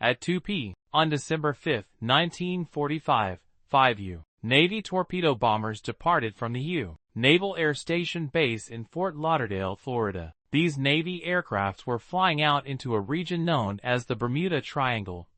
At 2 p. on December 5, 1945, 5 U. Navy torpedo bombers departed from the U. Naval Air Station Base in Fort Lauderdale, Florida. These Navy aircrafts were flying out into a region known as the Bermuda Triangle,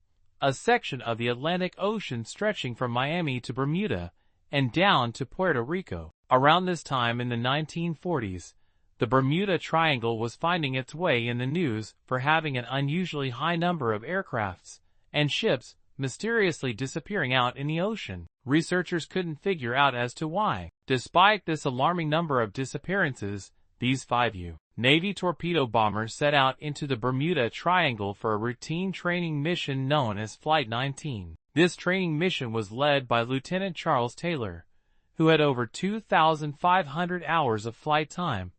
a section of the Atlantic Ocean stretching from Miami to Bermuda and down to Puerto Rico. Around this time in the 1940s, the Bermuda Triangle was finding its way in the news for having an unusually high number of aircrafts and ships mysteriously disappearing out in the ocean. Researchers couldn't figure out as to why. Despite this alarming number of disappearances, these 5 U. Navy torpedo bombers set out into the Bermuda Triangle for a routine training mission known as Flight 19. This training mission was led by Lieutenant Charles Taylor, who had over 2,500 hours of flight time,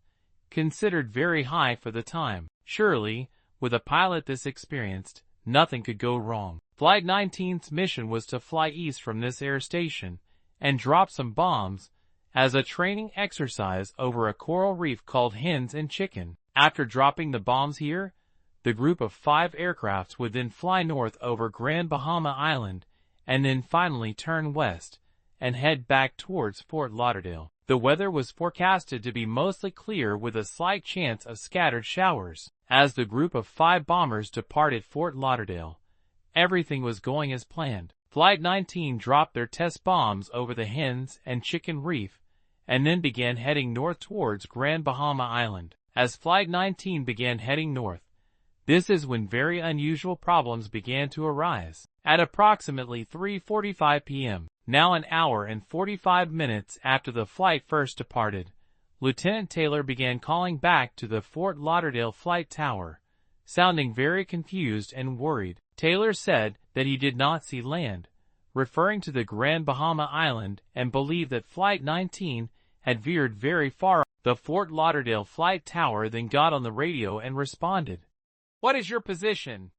considered very high for the time. Surely, with a pilot this experienced, nothing could go wrong. Flight 19's mission was to fly east from this air station and drop some bombs as a training exercise over a coral reef called Hens and Chickens. After dropping the bombs here, the group of 5 aircrafts would then fly north over Grand Bahama Island and then finally turn west and head back towards Fort Lauderdale. The weather was forecasted to be mostly clear with a slight chance of scattered showers. As the group of 5 bombers departed Fort Lauderdale, everything was going as planned. Flight 19 dropped their test bombs over the Hens and Chicken Reef and then began heading north towards Grand Bahama Island. As Flight 19 began heading north, this is when very unusual problems began to arise. At approximately 3:45 p.m., now an hour and 45 minutes after the flight first departed, Lieutenant Taylor began calling back to the Fort Lauderdale flight tower, sounding very confused and worried. Taylor said that he did not see land, referring to the Grand Bahama Island, and believed that Flight 19 had veered very far. The Fort Lauderdale flight tower then got on the radio and responded, "What is your position?"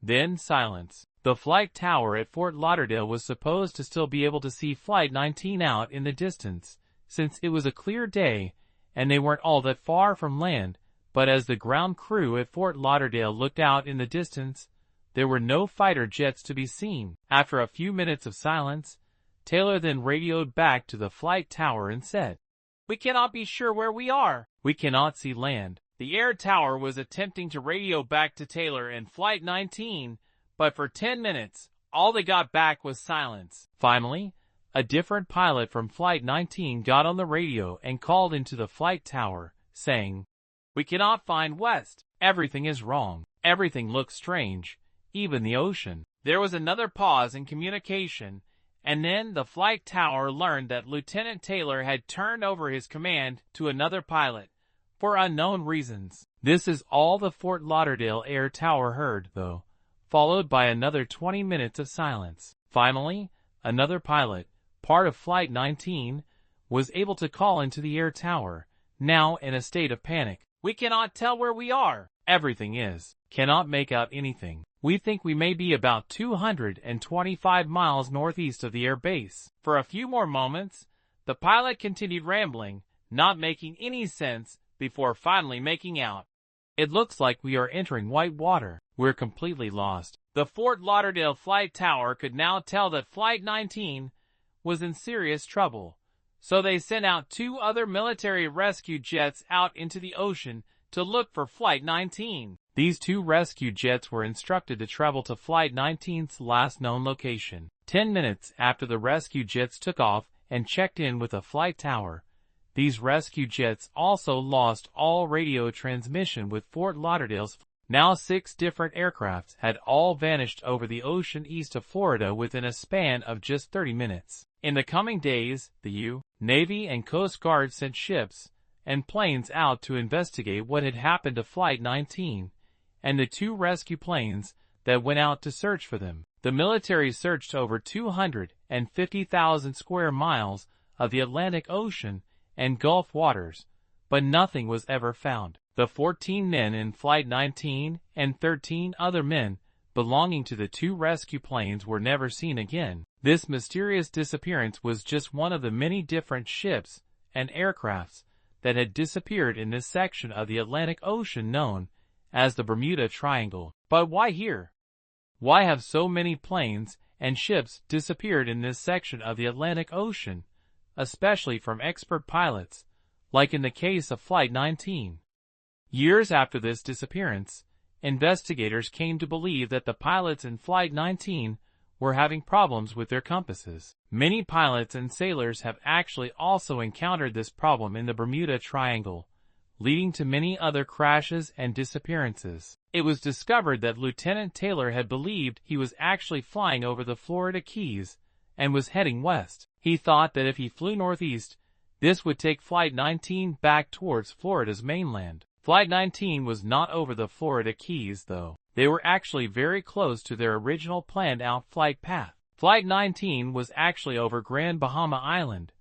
Then silence. The flight tower at Fort Lauderdale was supposed to still be able to see Flight 19 out in the distance, since it was a clear day and they weren't all that far from land, but as the ground crew at Fort Lauderdale looked out in the distance, there were no fighter jets to be seen. After a few minutes of silence, Taylor then radioed back to the flight tower and said, "We cannot be sure where we are. We cannot see land." The air tower was attempting to radio back to Taylor and Flight 19, but for 10 minutes, all they got back was silence. Finally, a different pilot from Flight 19 got on the radio and called into the flight tower, saying, "We cannot find west. Everything is wrong. Everything looks strange, even the ocean." There was another pause in communication, and then the flight tower learned that Lieutenant Taylor had turned over his command to another pilot, for unknown reasons. This is all the Fort Lauderdale air tower heard, though, followed by another 20 minutes of silence. Finally, another pilot, part of Flight 19, was able to call into the air tower, now in a state of panic. "We cannot tell where we are. Everything is. Cannot make out anything. We think we may be about 225 miles northeast of the air base." For a few more moments, the pilot continued rambling, not making any sense, before finally making out, "It looks like we are entering white water. We're completely lost." The Fort Lauderdale flight tower could now tell that Flight 19 was in serious trouble, so they sent out 2 other military rescue jets out into the ocean to look for Flight 19. These 2 rescue jets were instructed to travel to Flight 19's last known location. 10 minutes after the rescue jets took off and checked in with the flight tower, these rescue jets also lost all radio transmission with Fort Lauderdale's. Now 6 different aircraft had all vanished over the ocean east of Florida within a span of just 30 minutes. In the coming days, the U. Navy and Coast Guard sent ships and planes out to investigate what had happened to Flight 19 and the 2 rescue planes that went out to search for them. The military searched over 250,000 square miles of the Atlantic Ocean and Gulf waters, but nothing was ever found. The 14 men in Flight 19 and 13 other men belonging to the 2 rescue planes were never seen again. This mysterious disappearance was just one of the many different ships and aircrafts that had disappeared in this section of the Atlantic Ocean known as the Bermuda Triangle. But why here? Why have so many planes and ships disappeared in this section of the Atlantic Ocean, especially from expert pilots, like in the case of Flight 19? Years after this disappearance, investigators came to believe that the pilots in Flight 19 were having problems with their compasses. Many pilots and sailors have actually also encountered this problem in the Bermuda Triangle, leading to many other crashes and disappearances. It was discovered that Lieutenant Taylor had believed he was actually flying over the Florida Keys and was heading west. He thought that if he flew northeast, this would take Flight 19 back towards Florida's mainland. Flight 19 was not over the Florida Keys, though. They were actually very close to their original planned-out flight path. Flight 19 was actually over Grand Bahama Island,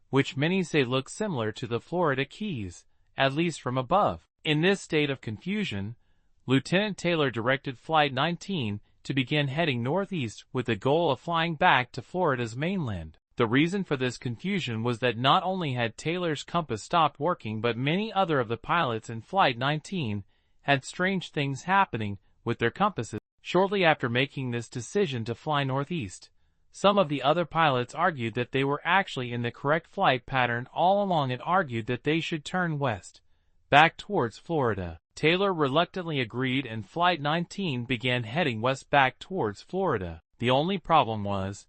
which many say looks similar to the Florida Keys, at least from above. In this state of confusion, Lieutenant Taylor directed Flight 19 to begin heading northeast with the goal of flying back to Florida's mainland. The reason for this confusion was that not only had Taylor's compass stopped working, but many other of the pilots in Flight 19 had strange things happening with their compasses. Shortly after making this decision to fly northeast, some of the other pilots argued that they were actually in the correct flight pattern all along and argued that they should turn west, back towards Florida. Taylor reluctantly agreed and Flight 19 began heading west back towards Florida. The only problem was,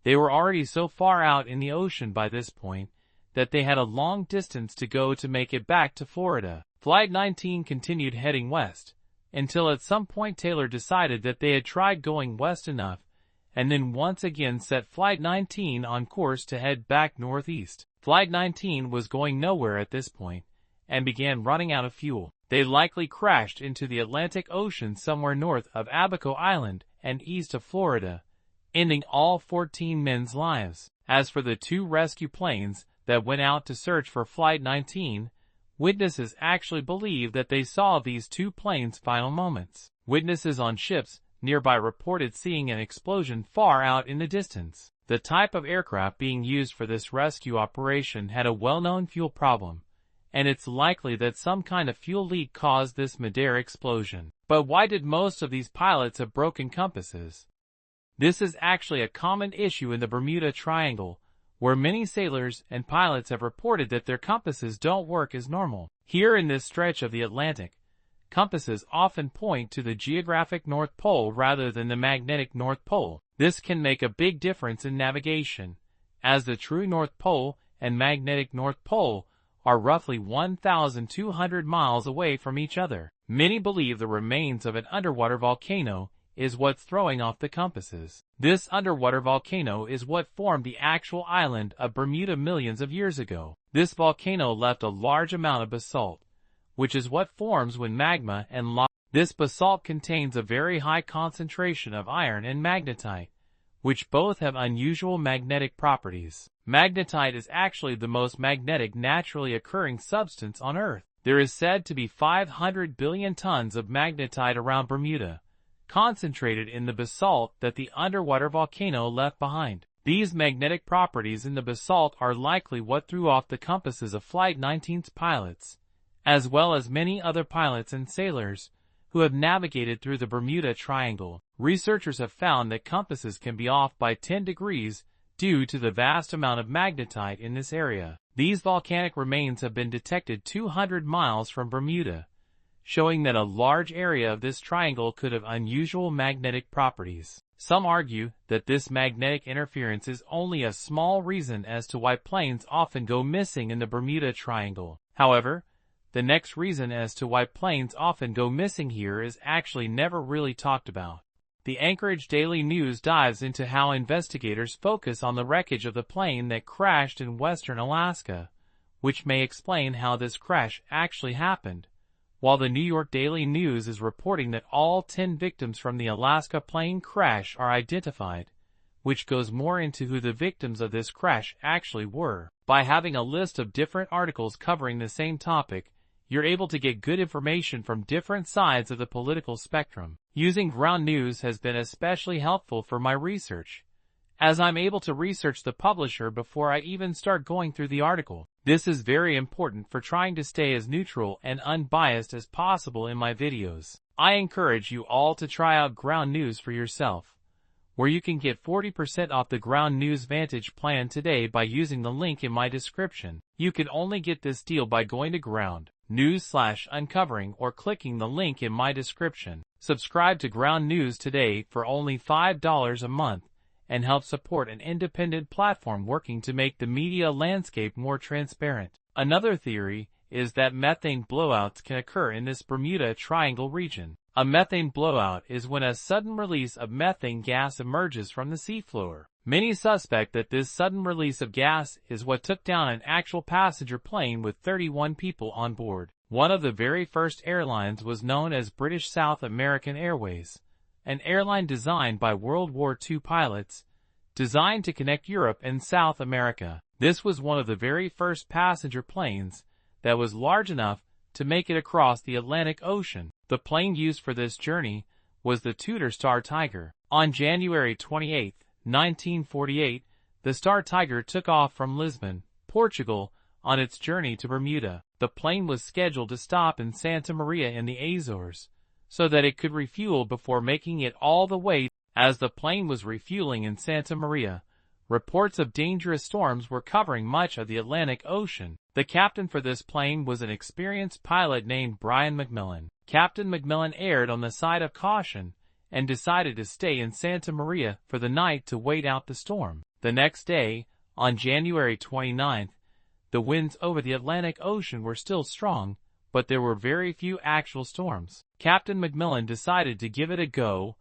they were already so far out in the ocean by this point that they had a long distance to go to make it back to Florida. Flight 19 continued heading west, until at some point Taylor decided that they had tried going west enough, and then once again set Flight 19 on course to head back northeast. Flight 19 was going nowhere at this point, and began running out of fuel. They likely crashed into the Atlantic Ocean somewhere north of Abaco Island and east of Florida, ending all 14 men's lives. As for the two rescue planes that went out to search for Flight 19, witnesses actually believe that they saw these two planes' final moments. Witnesses on ships nearby reported seeing an explosion far out in the distance. The type of aircraft being used for this rescue operation had a well-known fuel problem, and it's likely that some kind of fuel leak caused this mid-air explosion. But why did most of these pilots have broken compasses? This is actually a common issue in the Bermuda Triangle, where many sailors and pilots have reported that their compasses don't work as normal. Here in this stretch of the Atlantic, compasses often point to the geographic North Pole rather than the magnetic North Pole. This can make a big difference in navigation, as the true North Pole and magnetic North Pole are roughly 1,200 miles away from each other. Many believe the remains of an underwater volcano is what's throwing off the compasses. This underwater volcano is what formed the actual island of Bermuda millions of years ago. This volcano left a large amount of basalt, which is what forms when magma and lava. This basalt contains a very high concentration of iron and magnetite, which both have unusual magnetic properties. Magnetite is actually the most magnetic naturally occurring substance on Earth. There is said to be 500 billion tons of magnetite around Bermuda, concentrated in the basalt that the underwater volcano left behind. These magnetic properties in the basalt are likely what threw off the compasses of Flight 19's pilots, as well as many other pilots and sailors who have navigated through the Bermuda Triangle. Researchers have found that compasses can be off by 10 degrees due to the vast amount of magnetite in this area. These volcanic remains have been detected 200 miles from Bermuda, showing that a large area of this triangle could have unusual magnetic properties. Some argue that this magnetic interference is only a small reason as to why planes often go missing in the Bermuda Triangle. However, the next reason as to why planes often go missing here is actually never really talked about. The Anchorage Daily News dives into how investigators focus on the wreckage of the plane that crashed in western Alaska, which may explain how this crash actually happened, while the New York Daily News is reporting that all 10 victims from the Alaska plane crash are identified, which goes more into who the victims of this crash actually were. By having a list of different articles covering the same topic, you're able to get good information from different sides of the political spectrum. Using ground news has been especially helpful for my research, as I'm able to research the publisher before I even start going through the article. This is very important for trying to stay as neutral and unbiased as possible in my videos. I encourage you all to try out Ground News for yourself, where you can get 40% off the Ground News Vantage plan today by using the link in my description. You can only get this deal by going to Ground News/Uncovering or clicking the link in my description. Subscribe to Ground News today for only $5 a month and help support an independent platform working to make the media landscape more transparent. Another theory is that methane blowouts can occur in this Bermuda Triangle region. A methane blowout is when a sudden release of methane gas emerges from the seafloor. Many suspect that this sudden release of gas is what took down an actual passenger plane with 31 people on board. One of the very first airlines was known as British South American Airways, an airline designed by World War II pilots, designed to connect Europe and South America. This was one of the very first passenger planes that was large enough to make it across the Atlantic Ocean. The plane used for this journey was the Tudor Star Tiger. On January 28, 1948, the Star Tiger took off from Lisbon, Portugal, on its journey to Bermuda. The plane was scheduled to stop in Santa Maria in the Azores, so that it could refuel before making it all the way. As the plane was refueling in Santa Maria, reports of dangerous storms were covering much of the Atlantic Ocean. The captain for this plane was an experienced pilot named Brian McMillan. Captain McMillan erred on the side of caution and decided to stay in Santa Maria for the night to wait out the storm. The next day, on January 29th, the winds over the Atlantic Ocean were still strong, but there were very few actual storms. Captain McMillan decided to give it a go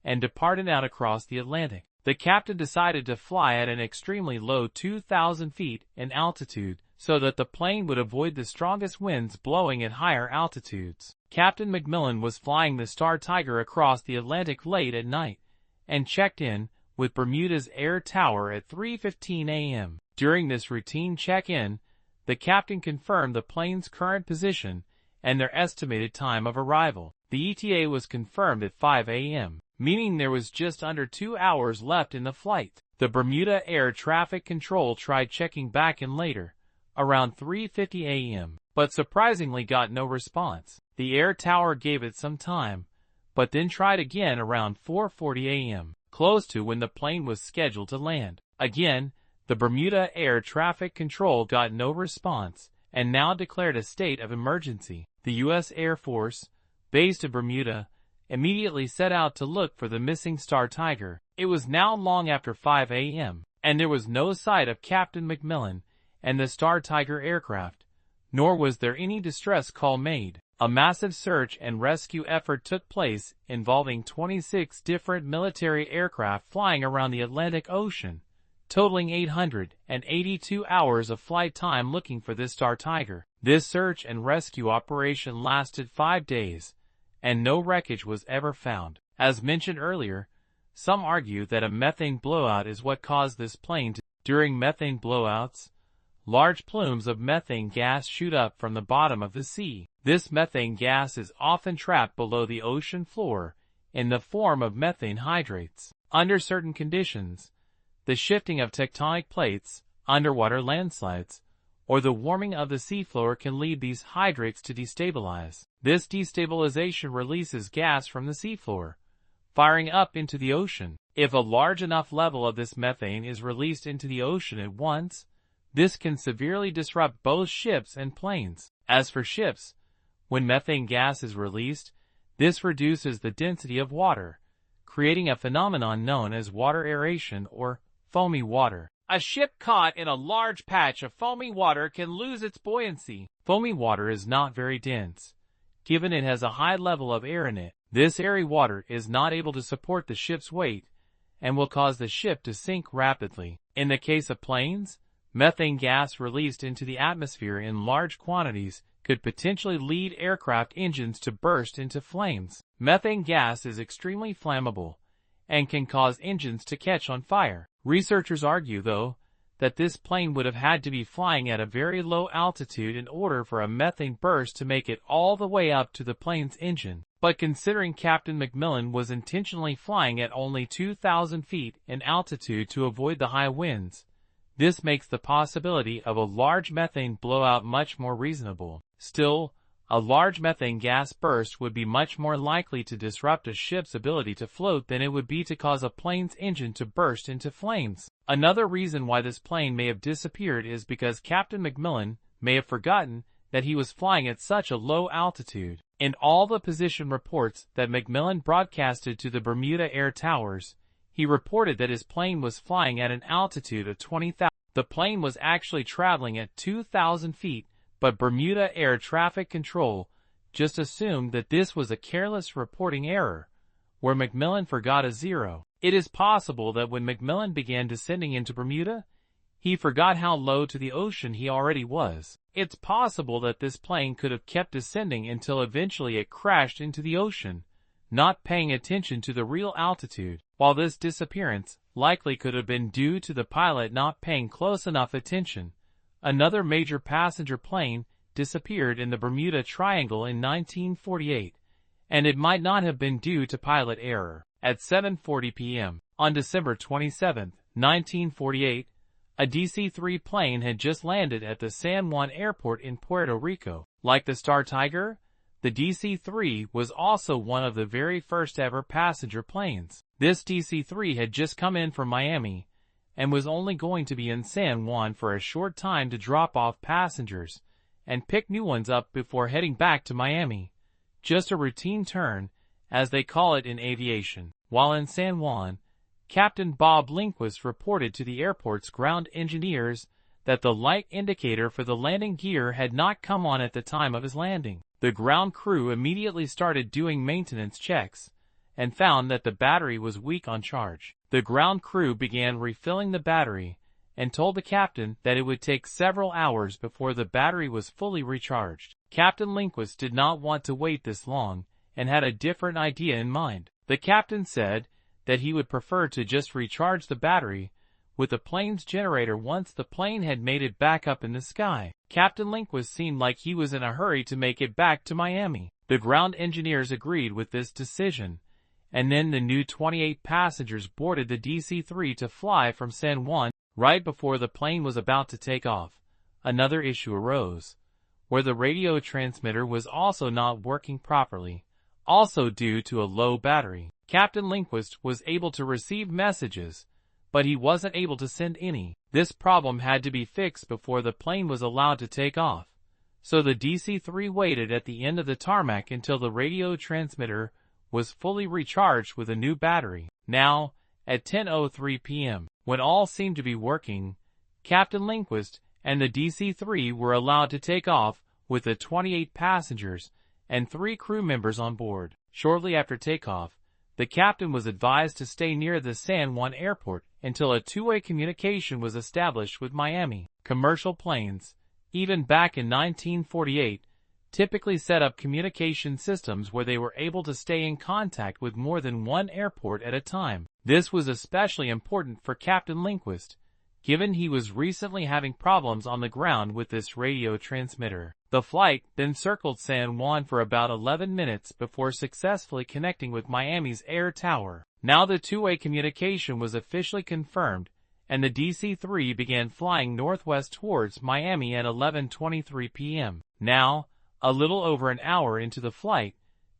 and departed out across the Atlantic. The captain decided to fly at an extremely low 2,000 feet in altitude so that the plane would avoid the strongest winds blowing at higher altitudes. Captain McMillan was flying the Star Tiger across the Atlantic late at night and checked in with Bermuda's Air Tower at 3:15 a.m. During this routine check-in, the captain confirmed the plane's current position and their estimated time of arrival. The ETA was confirmed at 5 a.m., meaning there was just under 2 hours left in the flight. The Bermuda Air Traffic Control tried checking back in later, around 3:50 a.m., but surprisingly got no response. The Air Tower gave it some time, but then tried again around 4:40 a.m., close to when the plane was scheduled to land. Again, the Bermuda Air Traffic Control got no response and now declared a state of emergency. The U.S. Air Force, based in Bermuda, immediately set out to look for the missing Star Tiger. It was now long after 5 a.m., and there was no sight of Captain McMillan and the Star Tiger aircraft, nor was there any distress call made. A massive search and rescue effort took place involving 26 different military aircraft flying around the Atlantic Ocean, totaling 882 hours of flight time looking for this Star Tiger. This search and rescue operation lasted 5 days, and no wreckage was ever found. As mentioned earlier, some argue that a methane blowout is what caused this plane to. During methane blowouts, large plumes of methane gas shoot up from the bottom of the sea. This methane gas is often trapped below the ocean floor in the form of methane hydrates. Under certain conditions, the shifting of tectonic plates, underwater landslides, or the warming of the seafloor can lead these hydrates to destabilize. This destabilization releases gas from the seafloor, firing up into the ocean. If a large enough level of this methane is released into the ocean at once, this can severely disrupt both ships and planes. As for ships, when methane gas is released, this reduces the density of water, creating a phenomenon known as water aeration or foamy water. A ship caught in a large patch of foamy water can lose its buoyancy. Foamy water is not very dense, given it has a high level of air in it. This airy water is not able to support the ship's weight and will cause the ship to sink rapidly. In the case of planes, methane gas released into the atmosphere in large quantities could potentially lead aircraft engines to burst into flames. Methane gas is extremely flammable and can cause engines to catch on fire. Researchers argue, though, that this plane would have had to be flying at a very low altitude in order for a methane burst to make it all the way up to the plane's engine. But considering Captain McMillan was intentionally flying at only 2,000 feet in altitude to avoid the high winds, This makes the possibility of a large methane blowout much more reasonable. Still, a large methane gas burst would be much more likely to disrupt a ship's ability to float than it would be to cause a plane's engine to burst into flames. Another reason why this plane may have disappeared is because Captain McMillan may have forgotten that he was flying at such a low altitude. In all the position reports that McMillan broadcasted to the Bermuda Air Towers, he reported that his plane was flying at an altitude of 20,000. The plane was actually traveling at 2,000 feet, but Bermuda Air Traffic Control just assumed that this was a careless reporting error, where McMillan forgot a zero. It is possible that when McMillan began descending into Bermuda, he forgot how low to the ocean he already was. It's possible that this plane could have kept descending until eventually it crashed into the ocean, not paying attention to the real altitude. While this disappearance likely could have been due to the pilot not paying close enough attention, another major passenger plane disappeared in the Bermuda Triangle in 1948, and it might not have been due to pilot error. At 7:40 p.m. on December 27, 1948, a DC-3 plane had just landed at the San Juan Airport in Puerto Rico. Like the Star Tiger, the DC-3 was also one of the very first ever passenger planes. This DC-3 had just come in from Miami and was only going to be in San Juan for a short time to drop off passengers and pick new ones up before heading back to Miami. Just a routine turn, as they call it in aviation. While in San Juan, Captain Bob Lindquist reported to the airport's ground engineers that the light indicator for the landing gear had not come on at the time of his landing. The ground crew immediately started doing maintenance checks and found that the battery was weak on charge. The ground crew began refilling the battery and told the captain that it would take several hours before the battery was fully recharged. Captain Lindquist did not want to wait this long and had a different idea in mind. The captain said that he would prefer to just recharge the battery with the plane's generator once the plane had made it back up in the sky. Captain Lindquist seemed like he was in a hurry to make it back to Miami. The ground engineers agreed with this decision, and then the new 28 passengers boarded the DC-3 to fly from San Juan. Right before the plane was about to take off, another issue arose, where the radio transmitter was also not working properly, also due to a low battery. Captain Lindquist was able to receive messages, but he wasn't able to send any. This problem had to be fixed before the plane was allowed to take off, so the DC-3 waited at the end of the tarmac until the radio transmitter was fully recharged with a new battery. Now, at 10:03 p.m., when all seemed to be working, Captain Lindquist and the DC-3 were allowed to take off with the 28 passengers and 3 crew members on board. Shortly after takeoff, the captain was advised to stay near the San Juan airport until a two-way communication was established with Miami. Commercial planes, even back in 1948, typically set up communication systems where they were able to stay in contact with more than one airport at a time. This was especially important for Captain Lindquist, given he was recently having problems on the ground with this radio transmitter. The flight then circled San Juan for about 11 minutes before successfully connecting with Miami's air tower. Now the two-way communication was officially confirmed, and the DC-3 began flying northwest towards Miami at 11:23 p.m. Now, a little over an hour into the flight,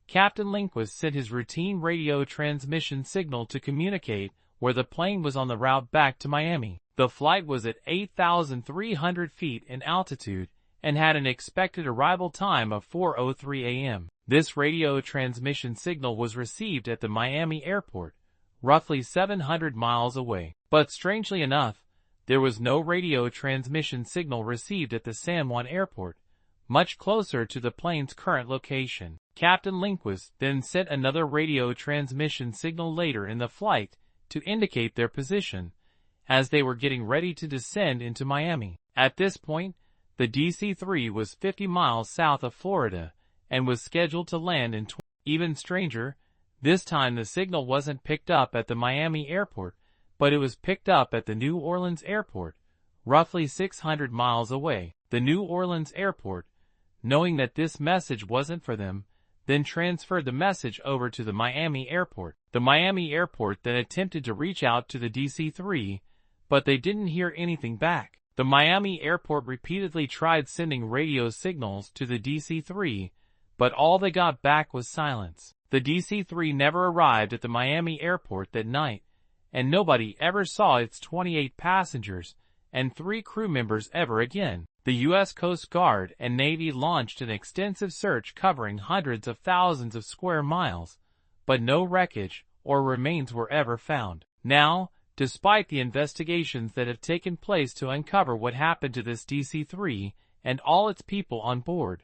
Captain Lindquist sent his routine radio transmission signal to communicate where the plane was on the route back to Miami. The flight was at 8,300 feet in altitude and had an expected arrival time of 4:03 a.m. This radio transmission signal was received at the Miami airport, roughly 700 miles away. But strangely enough, there was no radio transmission signal received at the San Juan airport, much closer to the plane's current location. Captain Lindquist then sent another radio transmission signal later in the flight to indicate their position, as they were getting ready to descend into Miami. At this point, the DC-3 was 50 miles south of Florida and was scheduled to land in Even stranger, this time the signal wasn't picked up at the Miami airport, but it was picked up at the New Orleans airport, roughly 600 miles away. The New Orleans airport, knowing that this message wasn't for them, then transferred the message over to the Miami airport. The Miami airport then attempted to reach out to the DC-3, but they didn't hear anything back. The Miami airport repeatedly tried sending radio signals to the DC-3, but all they got back was silence. The DC-3 never arrived at the Miami airport that night, and nobody ever saw its 28 passengers and 3 crew members ever again. The U.S. Coast Guard and Navy launched an extensive search covering hundreds of thousands of square miles, but no wreckage or remains were ever found. Now, despite the investigations that have taken place to uncover what happened to this DC-3 and all its people on board,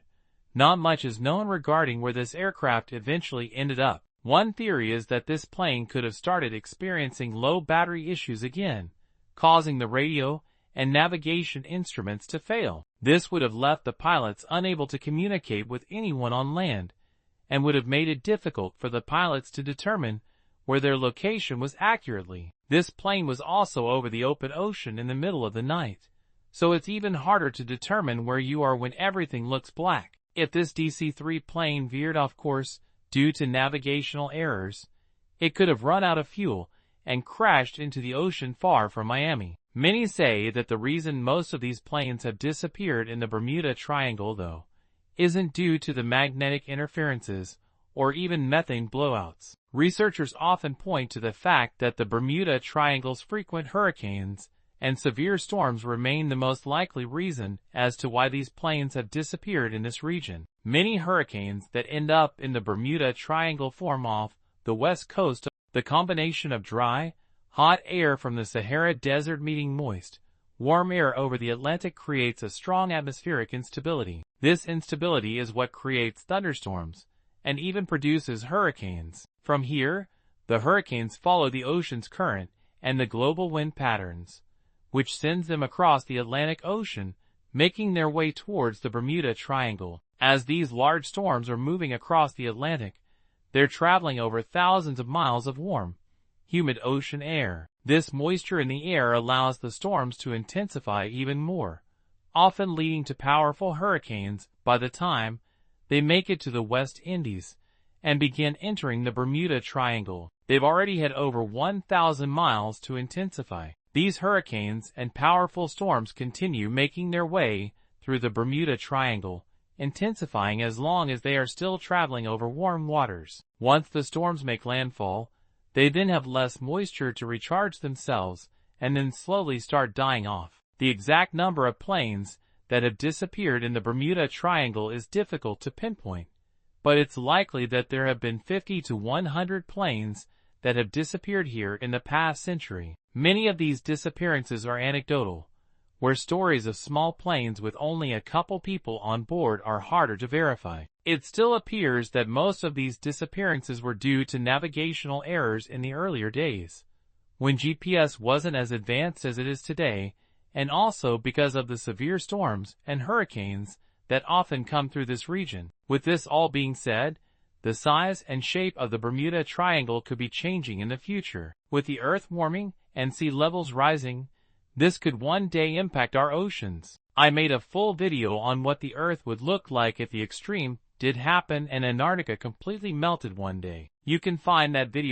not much is known regarding where this aircraft eventually ended up. One theory is that this plane could have started experiencing low battery issues again, causing the radio and navigation instruments to fail. This would have left the pilots unable to communicate with anyone on land, and would have made it difficult for the pilots to determine where their location was accurately. This plane was also over the open ocean in the middle of the night, so it's even harder to determine where you are when everything looks black. If this DC-3 plane veered off course due to navigational errors, it could have run out of fuel and crashed into the ocean far from Miami. Many say that the reason most of these planes have disappeared in the Bermuda Triangle, though, isn't due to the magnetic interferences or even methane blowouts. Researchers often point to the fact that the Bermuda Triangle's frequent hurricanes and severe storms remain the most likely reason as to why these planes have disappeared in this region. Many hurricanes that end up in the Bermuda Triangle form off the west coast. The combination of dry, hot air from the Sahara Desert meeting moist, warm air over the Atlantic creates a strong atmospheric instability. This instability is what creates thunderstorms and even produces hurricanes. From here, the hurricanes follow the ocean's current and the global wind patterns, which sends them across the Atlantic Ocean, making their way towards the Bermuda Triangle. As these large storms are moving across the Atlantic, they're traveling over thousands of miles of warm, humid ocean air. This moisture in the air allows the storms to intensify even more, often leading to powerful hurricanes by the time they make it to the West Indies and begin entering the Bermuda Triangle. They've already had over 1,000 miles to intensify. These hurricanes and powerful storms continue making their way through the Bermuda Triangle, intensifying as long as they are still traveling over warm waters. Once the storms make landfall, they then have less moisture to recharge themselves and then slowly start dying off. The exact number of planes that have disappeared in the Bermuda Triangle is difficult to pinpoint, but it's likely that there have been 50 to 100 planes that have disappeared here in the past century. Many of these disappearances are anecdotal, where stories of small planes with only a couple people on board are harder to verify. It still appears that most of these disappearances were due to navigational errors in the earlier days, when GPS wasn't as advanced as it is today, and also because of the severe storms and hurricanes that often come through this region. With this all being said, the size and shape of the Bermuda Triangle could be changing in the future. With the Earth warming and sea levels rising, this could one day impact our oceans. I made a full video on what the Earth would look like if the extreme did happen and Antarctica completely melted one day. You can find that video